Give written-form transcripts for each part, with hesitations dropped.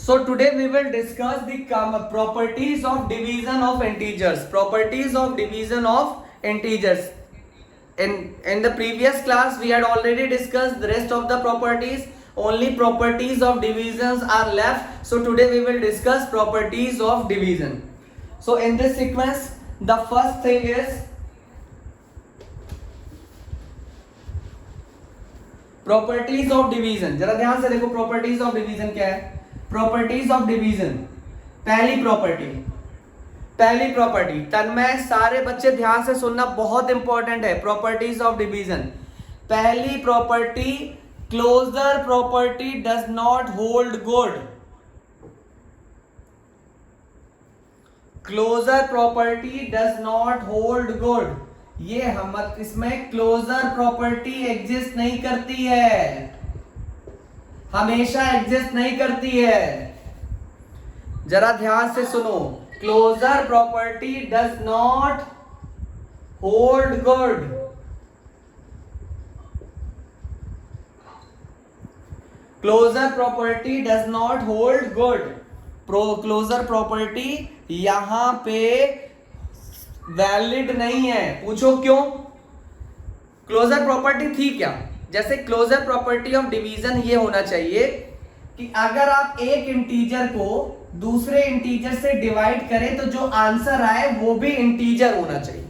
So today we will discuss the properties of division of integers. Properties of division of integers. In the previous class we had already discussed the rest of the properties. Only properties of divisions are left. So today we will discuss properties of division. So in this sequence, the first thing is properties of division. जरा ध्यान से देखो properties of division क्या है. Properties of division, पहली property Tanmay सारे बच्चे ध्यान से सुनना, बहुत इंपॉर्टेंट है. प्रॉपर्टीज ऑफ डिवीजन, पहली property, closure property does not hold good. Closure property does not hold good. ये हम इसमें क्लोजर प्रॉपर्टी एग्जिस्ट नहीं करती है, हमेशा एग्जिस्ट नहीं करती है. जरा ध्यान से सुनो, closure property does not hold good. Closure property does not hold good. Closure property यहां पे वैलिड नहीं है. पूछो क्यों? क्लोजर प्रॉपर्टी थी क्या? जैसे क्लोजर प्रॉपर्टी ऑफ डिवीजन ये होना चाहिए कि अगर आप एक इंटीजर को दूसरे इंटीजर से डिवाइड करें तो जो आंसर आए वो भी इंटीजर होना चाहिए.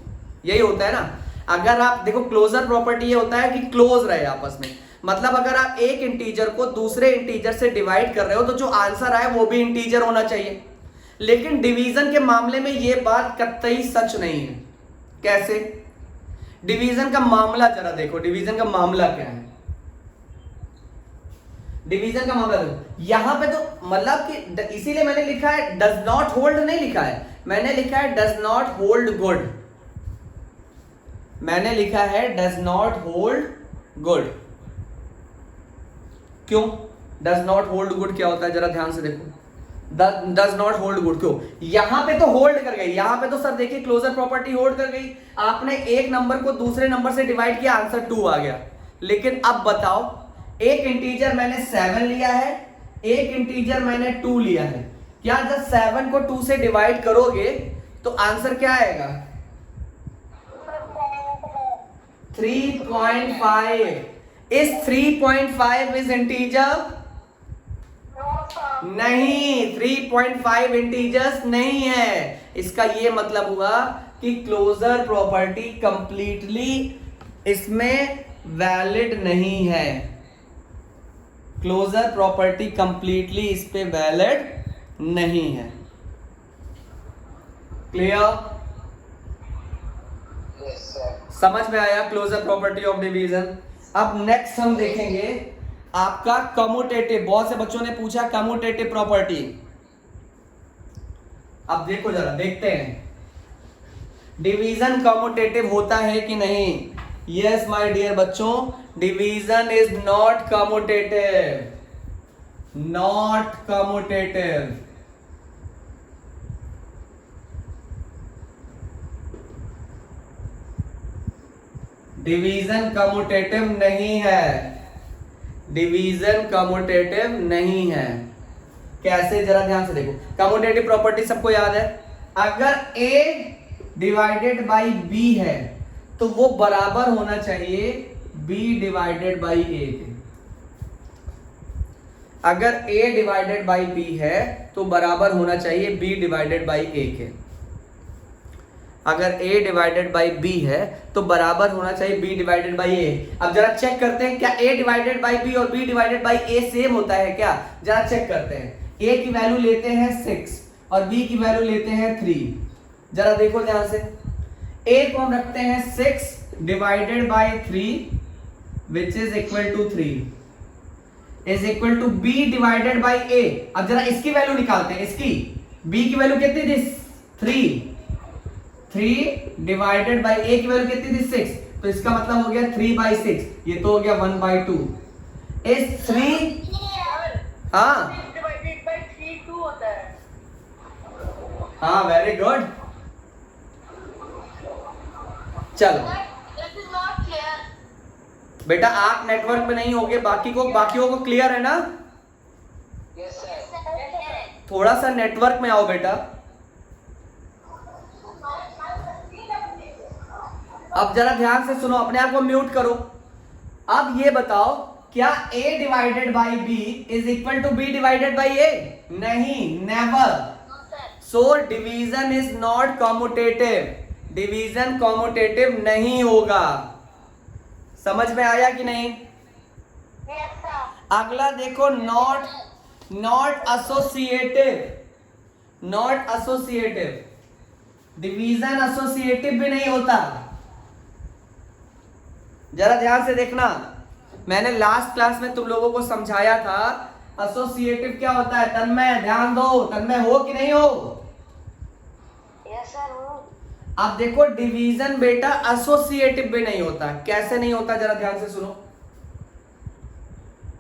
यही होता है ना. अगर आप देखो क्लोजर प्रॉपर्टी ये होता है कि क्लोज रहे आपस में, मतलब अगर आप एक इंटीजर को दूसरे इंटीजर से डिवाइड कर रहे हो तो जो आंसर आए वो भी इंटीजर होना चाहिए. लेकिन डिवीजन के मामले में यह बात कतई सच नहीं है. कैसे? डिवीजन का मामला जरा देखो, डिवीजन का मामला क्या है. डिवीजन का मामला देखो, यहां पे तो मतलब कि इसीलिए मैंने लिखा है डज नॉट होल्ड, नहीं लिखा है, मैंने लिखा है डज नॉट होल्ड गुड. मैंने लिखा है डज नॉट होल्ड गुड. क्यों डज नॉट होल्ड गुड क्या होता है? जरा ध्यान से देखो. डज नॉट होल्ड गुड क्यों? यहां पे तो होल्ड कर गई, यहां पे तो सर देखिए क्लोजर प्रॉपर्टी होल्ड कर गई. आपने एक नंबर को दूसरे नंबर से डिवाइड किया, आंसर 2 आ गया. लेकिन अब बताओ, एक इंटीजर मैंने 7 लिया है, एक इंटीजर मैंने 2 लिया है. क्या जब 7 को 2 से डिवाइड करोगे तो आंसर क्या आएगा? 3.5. इस 3.5 इज इंटीजर? नहीं, 3.5 इंटीजर्स नहीं है. इसका ये मतलब हुआ कि क्लोजर प्रॉपर्टी कंप्लीटली इसमें वैलिड नहीं है. क्लोजर प्रॉपर्टी कंप्लीटली इस पे वैलिड नहीं है. क्लियर? समझ में आया क्लोजर प्रॉपर्टी ऑफ डिवीजन. अब नेक्स्ट हम देखेंगे आपका कम्यूटेटिव. बहुत से बच्चों ने पूछा कम्यूटेटिव प्रॉपर्टी. अब देखो जरा, देखते हैं डिवीजन कम्यूटेटिव होता है कि नहीं. यस माय डियर बच्चों, division is not commutative. Not commutative. Division commutative नहीं है. डिवीजन कम्यूटेटिव नहीं है. कैसे? जरा ध्यान से देखो. कम्यूटेटिव प्रॉपर्टी सबको याद है. अगर a डिवाइडेड बाई b है तो वो बराबर होना चाहिए b डिवाइडेड बाई a के. अगर a डिवाइडेड बाई b है तो बराबर होना चाहिए b डिवाइडेड बाई a के. अगर a डिवाइडेड बाई b है तो बराबर होना चाहिए b डिवाइडेड बाई a. अब जरा चेक करते हैं क्या a डिवाइडेड बाई b और b divided by a same होता है क्या? जरा चेक करते हैं. a की वैल्यू लेते हैं 6 और b की वैल्यू लेते हैं 3. जरा देखो ध्यान से. a को हम रखते हैं 6 divided by 3 which is equal to 3 is equal to b divided by a. अब जरा इसकी वैल्यू निकालते हैं. इसकी b की वैल्यू कितनी थी? 3 डिवाइडेड बाई a की वैल्यू कितनी थी? 6. तो इसका मतलब हो गया 3/6. ये तो हो गया 1/2. इस 3 हाँ हाँ वेरी गुड. चलो बेटा आप नेटवर्क में नहीं होगे, बाकियों को क्लियर है ना? Yes sir. थोड़ा सा नेटवर्क में आओ बेटा। अब जरा ध्यान से सुनो, अपने आप को म्यूट करो। अब ये बताओ, क्या a divided by b is equal to b divided by a? नहीं, never. So division is not commutative. Division commutative नहीं होगा। समझ में आया कि नहीं? अगला देखो, not associative. Not associative, division associative भी नहीं होता। जरा ध्यान से देखना, मैंने लास्ट क्लास में तुम लोगों को समझाया था एसोसिएटिव क्या होता है। तन्मय ध्यान दो, तन्मय हो कि नहीं हो? यस सर हो। अब देखो, डिवीजन बेटा एसोसिएटिव भी नहीं होता। कैसे नहीं होता, जरा ध्यान से सुनो।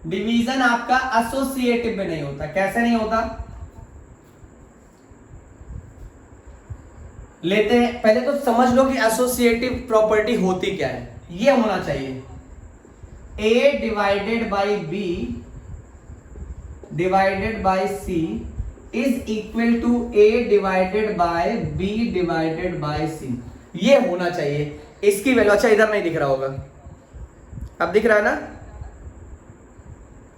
डिवीजन आपका एसोसिएटिव भी नहीं होता। कैसे नहीं होता, लेते हैं। पहले तो समझ लो कि एसोसिएटिव प्रॉपर्टी होती क्या है। ये होना चाहिए a divided by b divided by c is equal to a divided by b divided by c। ये होना चाहिए। इसकी वैल्यू, अच्छा इधर नहीं दिख रहा होगा, अब दिख रहा है ना?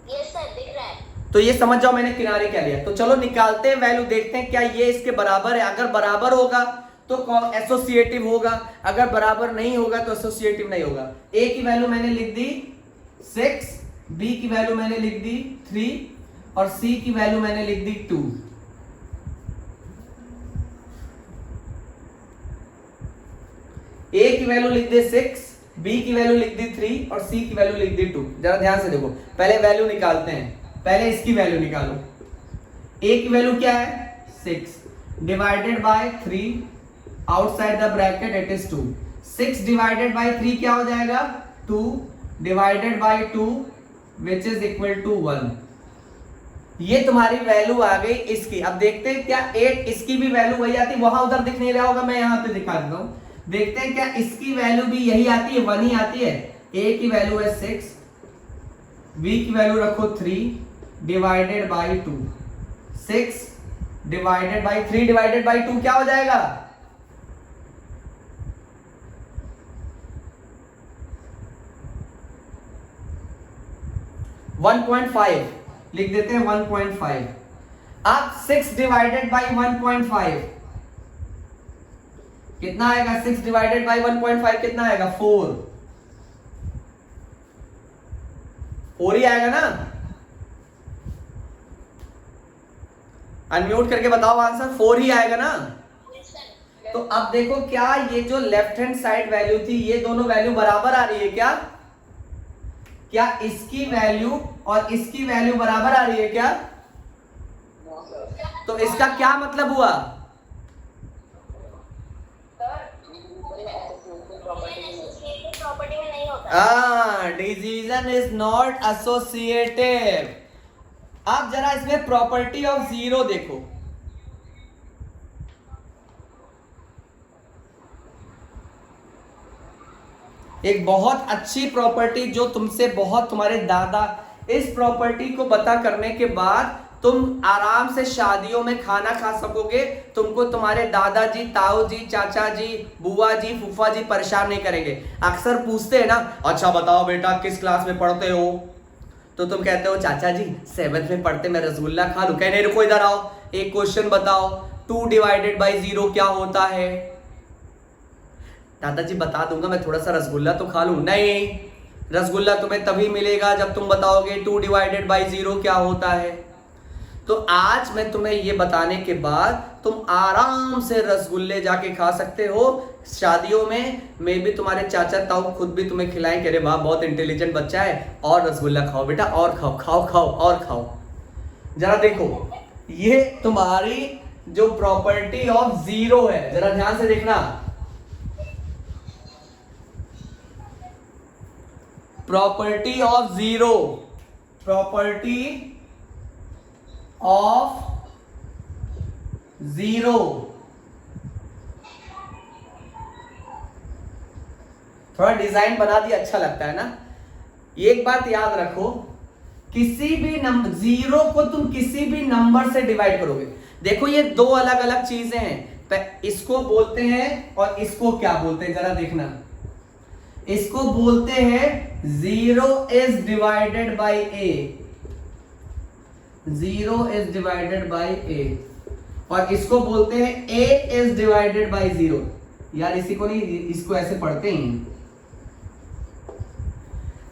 यस सर दिख रहा है। तो ये समझ जाओ मैंने किनारे क्या लिया। तो चलो निकालते हैं वैल्यू, देखते हैं क्या ये इसके बराबर है। अगर बराबर होगा तो एसोसिएटिव होगा, अगर बराबर नहीं होगा तो एसोसिएटिव नहीं होगा। a की वैल्यू मैंने लिख दी 6, b की वैल्यू मैंने लिख दी 3 और c की वैल्यू मैंने लिख दी 2। a की वैल्यू लिख दी 6, b की वैल्यू लिख दी 3 और c की वैल्यू लिख दी 2। जरा ध्यान से देखो, पहले वैल्यू निकालते हैं। पहले इसकी वैल्यू निकालो। a की वैल्यू क्या है? 6 divided by 3, outside the bracket it is 2। 6 divided by 3 क्या हो जाएगा? 2 divided by 2 which is equal to 1। ये तुम्हारी वैल्यू आ गई इसकी। अब देखते हैं क्या 8 इसकी भी वैल्यू वही आती, वहां उधर दिख नहीं रहा होगा, मैं यहां पे दिखा देता हूं। देखते हैं क्या इसकी वैल्यू भी यही आती है, 1 ही आती है। a की वैल्यू है 6, b की वैल्यू रखो 3 divided by 2। 6 divided by 3 divided by 2 क्या हो जाएगा? 1.5 लिख देते हैं। 1.5। अब 6 डिवाइडेड बाई 1.5 कितना आएगा? 6 डिवाइडेड बाई 1.5 कितना आएगा? 4। 4 ही आएगा ना? अनम्यूट करके बताओ आंसर। 4 ही आएगा ना? तो अब देखो, क्या ये जो लेफ्ट हैंड साइड वैल्यू थी, ये दोनों वैल्यू बराबर आ रही है क्या? क्या इसकी वैल्यू और इसकी वैल्यू बराबर आ रही है क्या? तो इसका क्या मतलब हुआ? Division is not associative. अब जरा इसमें प्रॉपर्टी ऑफ जीरो देखो। एक बहुत अच्छी प्रॉपर्टी जो तुमसे बहुत तुम्हारे दादा, इस प्रॉपर्टी को पता करने के बाद तुम आराम से शादियों में खाना खा सकोगे। तुमको तुम्हारे दादाजी, ताऊ जी, चाचा जी, बुआ जी, फूफा जी परेशान नहीं करेंगे। अक्सर पूछते हैं ना, अच्छा बताओ बेटा किस क्लास में पढ़ते हो? तो तुम कहते हो चाचा जी 7th में पढ़ते, मैं रसगुल्ला खा लूं। कहने रुको, इधर आओ, एक क्वेश्चन बताओ, 2 डिवाइडेड बाई 0 क्या होता है? दादाजी बता दूंगा, मैं थोड़ा सा रसगुल्ला तो खा लूं। नहीं, रसगुल्ला तुम्हें तभी मिलेगा जब तुम बताओगे 2 डिवाइडेड बाई 0 क्या होता है। तो आज मैं तुम्हें ये बताने के बाद तुम आराम से रसगुल्ले जाके खा सकते हो शादियों में। मैं भी तुम्हारे चाचा ताऊ खुद भी तुम्हें खिलाएं कि अरे वाह बहुत इंटेलिजेंट बच्चा है, और रसगुल्ला खाओ बेटा, और खाओ खाओ खाओ और खाओ। जरा देखो, ये तुम्हारी जो प्रॉपर्टी ऑफ जीरो है, जरा ध्यान से देखना। Property of zero, property of zero. थोड़ा डिजाइन बना दिया, अच्छा लगता है ना? एक बात याद रखो, किसी भी नंबर, जीरो को तुम किसी भी नंबर से डिवाइड करोगे। देखो ये दो अलग अलग चीजें हैं, इसको बोलते हैं और इसको क्या बोलते हैं जरा देखना। इसको बोलते हैं zero is divided by a, zero is divided by a, और इसको बोलते हैं a is divided by zero. यार इसी को नहीं, इसको ऐसे पढ़ते हैं,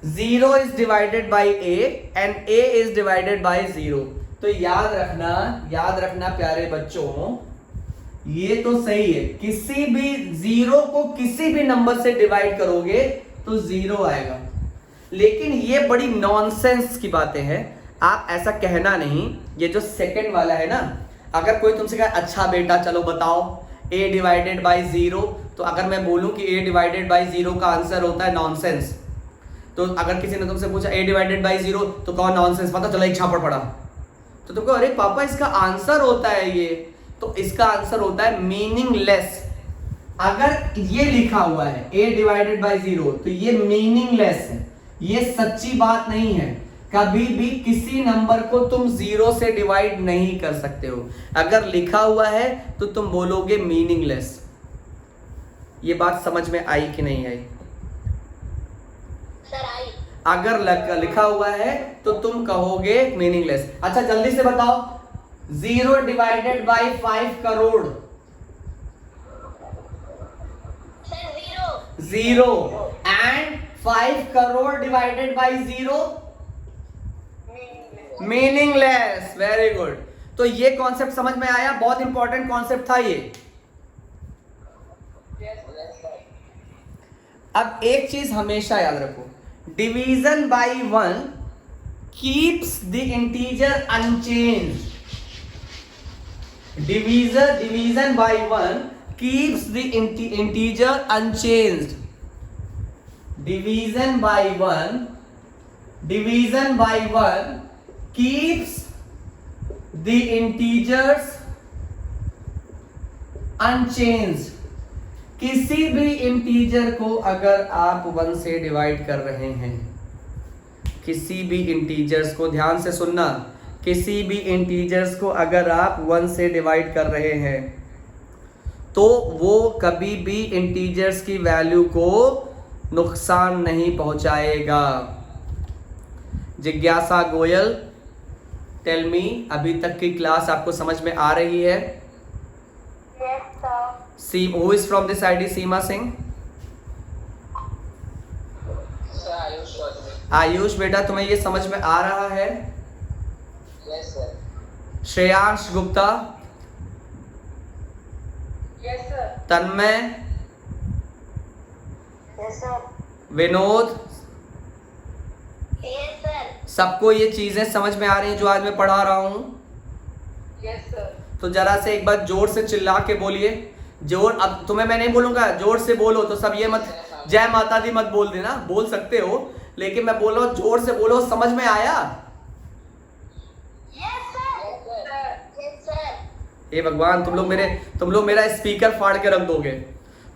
zero is divided by a and a is divided by zero. तो याद रखना प्यारे बच्चों, ये तो सही है, किसी भी जीरो को किसी भी नंबर से डिवाइड करोगे तो जीरो आएगा। लेकिन ये बड़ी नॉनसेंस की बातें हैं, आप ऐसा कहना नहीं। ये जो सेकंड वाला है ना, अगर कोई तुमसे कहे अच्छा बेटा चलो बताओ a डिवाइडेड बाई जीरो, तो अगर मैं बोलूं कि a डिवाइडेड बाई जीरो का आंसर होता है नॉनसेंस, तो अगर किसी ने तुमसे पूछा a डिवाइडेड बाई जीरो तो कहो नॉनसेंस, पता चला एक झापड़ पड़ा, तो तुमको अरे पापा इसका आंसर होता है ये, तो इसका आंसर होता है मीनिंगलेस। अगर ये लिखा हुआ है a डिवाइडेड बाई जीरो तो ये मीनिंगलेस है, ये सच्ची बात नहीं है। कभी भी किसी नंबर को तुम जीरो से डिवाइड नहीं कर सकते हो। अगर लिखा हुआ है तो तुम बोलोगे मीनिंगलेस। ये बात समझ में आई कि नहीं आई? Sir I. अगर लिखा हुआ है तो तुम कहोगे मीनिंगलेस। अच्छा जल्दी से बताओ, zero divided by 5 crore. Sir zero. Zero and 5 crore divided by zero, meaningless. Very good. तो ये कॉन्सेप्ट समझ में आया, बहुत इंपॉर्टेंट कॉन्सेप्ट था ये। अब एक चीज हमेशा याद रखो, division bye 1 keeps the integer unchanged. Division bye 1 keeps the integer unchanged. Division bye 1 keeps the integers unchanged। किसी भी इंटीजर को अगर आप 1 से डिवाइड कर रहे हैं, किसी भी इंटीजर्स को, ध्यान से सुनना, किसी भी इंटीजर्स को अगर आप 1 से डिवाइड कर रहे हैं तो वो कभी भी इंटीजर्स की वैल्यू को नुकसान नहीं पहुंचाएगा। जिज्ञासा गोयल, टेल मी, अभी तक की क्लास आपको समझ में आ रही है? Yes sir. Who is from this ID? Seema Singh. Ayush बेटा तुम्हें ये समझ में आ रहा है? Yes sir. Shreyansh Gupta. Yes sir. Tanmay. Yes sir. Vinod. Yes sir. सबको ये चीजें समझ में आ रही हैं जो आज मैं पढ़ा रहा हूं? Yes sir. तो जरा से एक बार जोर से चिल्ला के बोलिए। जोर, अब तुम्हें मैं नहीं बोलूंगा जोर से बोलो, तो सब ये मत जय माता दी मत बोल देना, बोल सकते हो लेकिन मैं बोल रहा हूं जोर से बोलो। समझ में आया? Yes sir. Yes sir. हे भगवान, तुम लोग मेरा स्पीकर फाड़ के रख दोगे।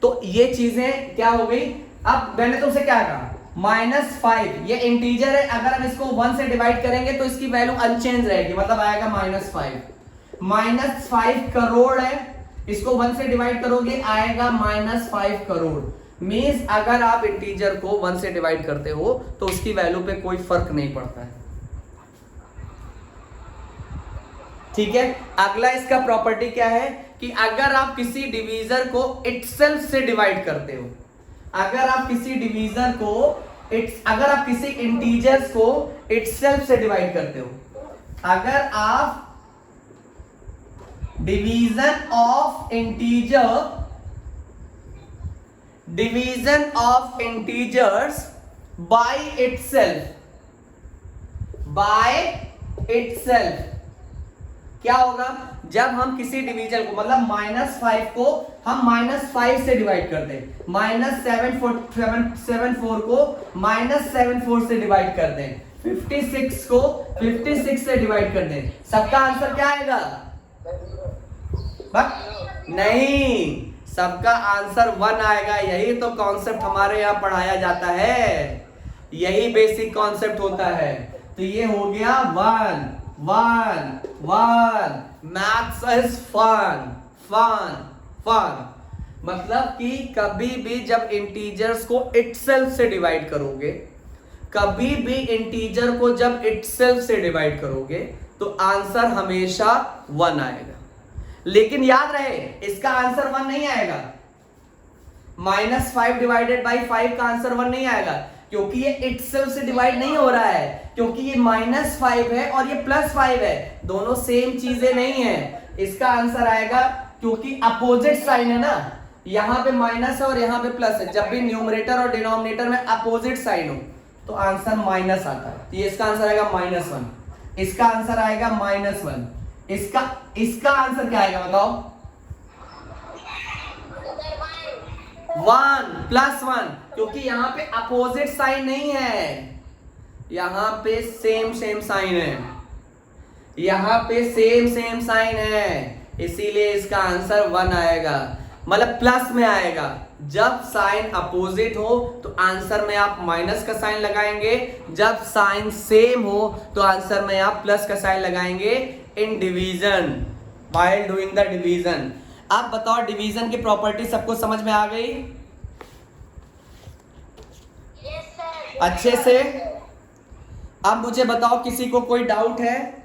तो ये चीजें क्या हो गई? अब मैंने तुमसे क्या कहा, -5 ये इंटीजर है, अगर हम इसको 1 से डिवाइड करेंगे तो इसकी वैल्यू अनचेंज रहेगी, मतलब आएगा -5। -5 करोड़ है, इसको 1 से डिवाइड करोगे आएगा -5 करोड़। मींस अगर आप इंटीजर को 1 से डिवाइड करते हो तो उसकी वैल्यू पे कोई फर्क नहीं पड़ता है। ठीक है। अगला इसका प्रॉपर्टी क्या है कि अगर आप किसी डिवीजर को इटसेल्फ से डिवाइड करते हो, अगर आप किसी इंटीजर्स को इटसेल्फ से डिवाइड करते हो, अगर आप division of integers by itself क्या होगा? जब हम किसी डिवीजन को, मतलब -5 को हम -5 से डिवाइड करते हैं, -74 को -74 से डिवाइड करते हैं, 56 को 56 से डिवाइड करते हैं, सबका आंसर क्या आएगा? नहीं, सबका आंसर 1 आएगा। यही तो कॉन्सेप्ट हमारे यहाँ पढ़ाया जाता है, यही बेसिक कॉन्सेप्ट होता है। तो ये हो गया 1 1 1। Maths is fun fun fun. मतलब कि कभी भी जब इंटीजर्स को इटसेल्फ से डिवाइड करोगे, कभी भी इंटीजर को जब इटसेल्फ से डिवाइड करोगे तो आंसर हमेशा 1 आएगा। लेकिन याद रहे इसका आंसर 1 नहीं आएगा। -5 डिवाइडेड बाई 5 का आंसर 1 नहीं आएगा, क्योंकि ये इटसेल्फ से डिवाइड नहीं हो रहा है, क्योंकि ये -5 है और ये +5 है, दोनों सेम चीजें नहीं है। इसका आंसर आएगा, क्योंकि अपोजिट साइन है ना, यहां पे माइनस है और यहां पे प्लस है। जब भी न्यूमरेटर और डिनोमिनेटर में अपोजिट साइन हो तो आंसर माइनस आता है। तो ये इसका आंसर आएगा -1, इसका आंसर आएगा -1, इसका आंसर क्या आएगा बताओ? 1 +1, क्योंकि यहां पे अपोजिट साइन नहीं है, यहां पे सेम साइन है, यहां पे सेम साइन है, इसीलिए इसका आंसर 1 आएगा, मतलब प्लस में आएगा। जब साइन अपोजिट हो तो आंसर में आप माइनस का साइन लगाएंगे, जब साइन सेम हो तो आंसर में आप प्लस का साइन लगाएंगे in division, while doing the division. आप बताओ डिवीजन की प्रॉपर्टी सबको समझ में आ गई Yes, sir. अच्छे से? अब मुझे बताओ किसी को कोई डाउट है?